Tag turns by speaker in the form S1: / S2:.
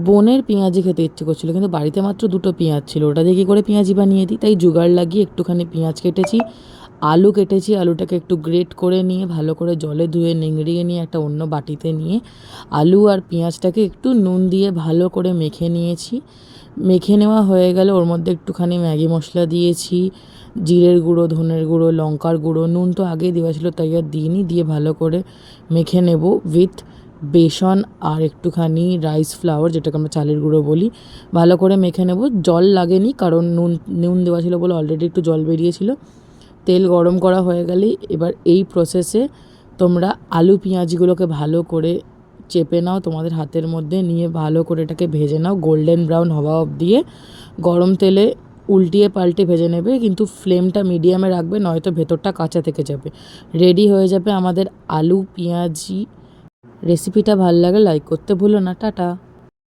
S1: বোনের পেঁয়াজি খেতে ইচ্ছে করছিলো, কিন্তু বাড়িতে মাত্র দুটো পেঁয়াজ ছিল, ওটা দিয়ে কী করে পেঁয়াজি বানিয়ে দিই। তাই জোগাড় লাগিয়ে একটুখানি পেঁয়াজ কেটেছি, আলু কেটেছি, আলুটাকে একটু গ্রেট করে নিয়ে ভালো করে জলে ধুয়ে নিংড়িয়ে নিয়ে একটা অন্য বাটিতে নিয়ে আলু আর পেঁয়াজটাকে একটু নুন দিয়ে ভালো করে মেখে নিয়েছি। মেখে নেওয়া হয়ে গেলে ওর মধ্যে একটুখানি ম্যাগি মশলা দিয়েছি, জিরের গুঁড়ো, ধনের গুঁড়ো, লঙ্কার গুঁড়ো, নুন তো আগেই দেওয়া ছিল তাই আর দিইনি, দিয়ে ভালো করে মেখে নেব উইথ বেসন আর একটুখানি রাইস ফ্লাওয়ার, যেটাকে আমরা চালের গুঁড়ো বলি। ভালো করে মেখে নেব, জল লাগেনি কারণ নুন নুন দেওয়া ছিল বলে অলরেডি একটু জল বেরিয়েছিল। তেল গরম করা হয়ে গেলে এবার এই প্রসেসে তোমরা আলু পেঁয়াজগুলোকে ভালো করে চেপে নাও তোমাদের হাতের মধ্যে, নিয়ে ভালো করে এটাকে ভেজে নাও গোল্ডেন ব্রাউন হওয়া অবধি। গরম তেলে উল্টিয়ে পাল্টে ভেজে নেবে, কিন্তু ফ্লেমটা মিডিয়ামে রাখবে, নয়তো ভেতরটা কাঁচা থেকে যাবে। রেডি হয়ে যাবে আমাদের আলু পেঁয়াজি। রেসিপিটা ভালো লাগে লাইক করতে ভুলো না। টাটা।